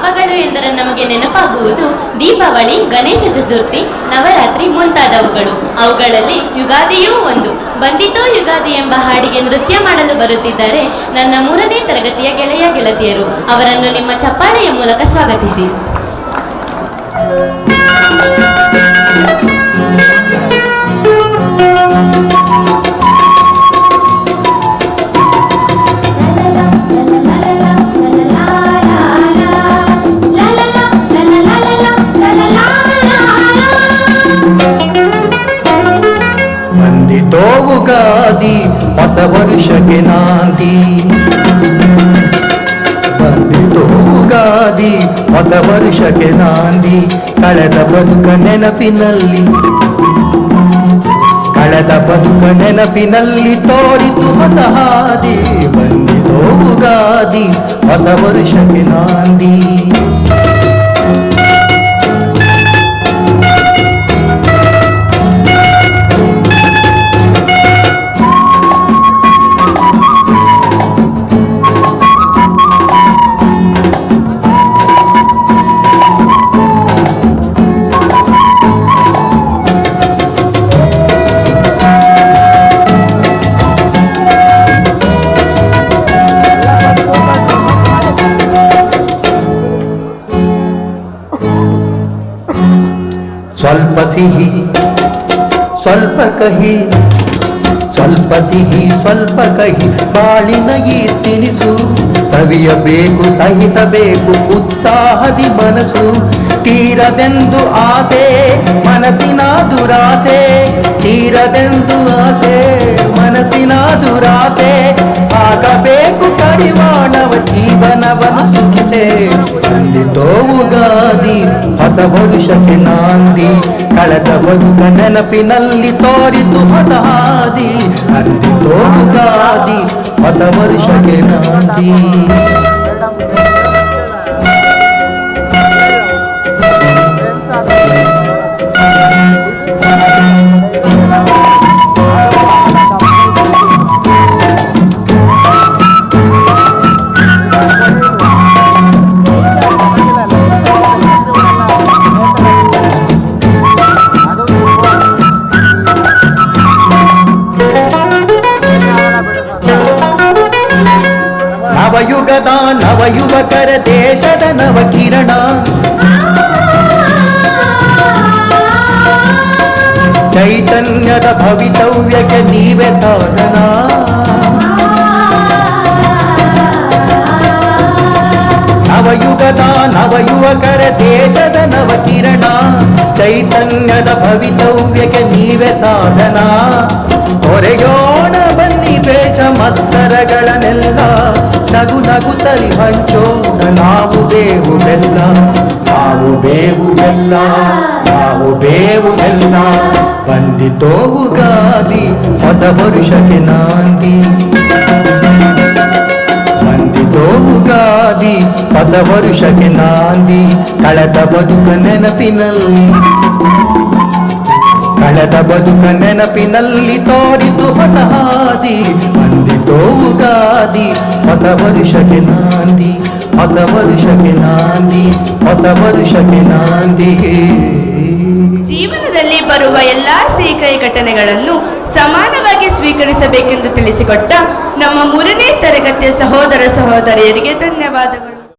ಹಬ್ಬಗಳು ಎಂದರೆ ನಮಗೆ ನೆನಪಾಗುವುದು ದೀಪಾವಳಿ, ಗಣೇಶ ಚತುರ್ಥಿ, ನವರಾತ್ರಿ ಮುಂತಾದವುಗಳು. ಅವುಗಳಲ್ಲಿ ಯುಗಾದಿಯೂ ಒಂದು. ಬಂದಿತೋ ಯುಗಾದಿ ಎಂಬ ಹಾಡಿಗೆ ನೃತ್ಯ ಮಾಡಲು ಬರುತ್ತಿದ್ದಾರೆ ನನ್ನ 3ನೇ ತರಗತಿಯ ಗೆಳೆಯ ಗೆಳತಿಯರು. ಅವರನ್ನು ನಿಮ್ಮ ಚಪ್ಪಾಳೆಯ ಮೂಲಕ ಸ್ವಾಗತಿಸಿ. ಬಂದಿತೋ ಯುಗಾದಿ ಹೊಸ ವರುಷಕ್ಕೆ ನಾಂದಿ, ಬಂದಿತೋ ಯುಗಾದಿ ಹೊಸ ವರುಷಕ್ಕೆ ನಾಂದಿ. ಕಳೆದ ಬದುಕ ನೆನಪಿನಲ್ಲಿ ತೋರಿತು ಹೊಸ ಹಾದಿ. ಬಂದಿತೋ ಯುಗಾದಿ ಹೊಸ ವರುಷಕ್ಕೆ ನಾಂದಿ. ಸ್ವಲ್ಪ ಸಿಹಿ ಸ್ವಲ್ಪ ಕಹಿ, ಸ್ವಲ್ಪ ಸಿಹಿ ಸ್ವಲ್ಪ ಕಹಿ, ಬಾಳಿನ ಈ ತಿನಿಸು. ಸವಿಯಬೇಕು ಸಹಿಸಬೇಕು ಉತ್ಸಾಹದಿ ಮನಸ್ಸು. ತೀರದೆಂದು ಆಸೆ ಮನಸ್ಸಿನ ದುರಾಸೆ, ತೀರದೆಂದು ಆಸೆ ಮನಸ್ಸಿನ ದುರಾಸೆ. ಆಗಬೇಕು ಕಡಿವಾಣವ ಜೀವನವನ್ನು ಸುಖಿಸೆ. ಬಂದಿತೋ ಯುಗಾದಿ ಹೊಸ ವರುಷಕ್ಕೆ ನಾಂದಿ. ಕಳೆದ ಬದುಕ ನೆನಪಿನಲ್ಲಿ ತೋರಿತು ಹೊಸ ಹಾದಿ. ಬಂದಿತೋ ಯುಗಾದಿ ಹೊಸ ವರುಷಕ್ಕೆ ನಾಂದಿ. ನವಯುಗದ ನವಯುವಕರ ದೇಶದ ನವಕಿರಣ, ಚೈತನ್ಯದ ಭವಿತವ್ಯಕ್ಕೆ ನೀವೇ ಸಾಧನ. ನವಯುಗದ ನವಯುವಕರ ದೇಶದ ನವಕಿರಣ, ಚೈತನ್ಯದ ಭವಿತವ್ಯಕ್ಕೆ ನೀವೇ ಸಾಧನ. ಹೊರೆಯೋಣ ಬನ್ನಿ ವೇಷ ಮತ್ಸರಗಳನ್ನೆಲ್ಲ, ನಗು ನಗುತ್ತಲಿ ಹಂಚೋಣ ನಾವು ಬೇವು ಬೆಲ್ಲ. ನಾವು ಬೇವು ಬೆಲ್ಲ, ನಾವು ಬೇವು ಬೆಲ್ಲ. ಬಂದಿತೋ ಯುಗಾದಿ ಹೊಸ ವರುಷಕ್ಕೆ ನಾಂದಿ. ಬಂದಿತೋ ಯುಗಾದಿ ಹೊಸ ವರುಷಕ್ಕೆ ನಾಂದಿ. ಕಳೆದ ಬದುಕ ನೆನಪಿನಲ್ಲಿ ತೋರಿತು ಹೊಸ ಹಾದಿ. ಬಂದಿತೋ ಯುಗಾದಿ ಹೊಸ ವರುಷಕ್ಕೆ ನಾಂದಿ, ಹೊಸ ವರುಷಕ್ಕೆ ನಾಂದಿ, ಹೊಸ ವರುಷಕ್ಕೆ ನಾಂದಿ. ಜೀವನದಲ್ಲಿ ಬರುವ ಎಲ್ಲಾ ಸಿಹಿ ಘಟನೆಗಳನ್ನು ಸಮಾನವಾಗಿ ಸ್ವೀಕರಿಸಬೇಕೆಂದು ತಿಳಿಸಿಕೊಟ್ಟ ನಮ್ಮ 3ನೇ ತರಗತಿಯ ಸಹೋದರ ಸಹೋದರಿಯರಿಗೆ ಧನ್ಯವಾದಗಳು.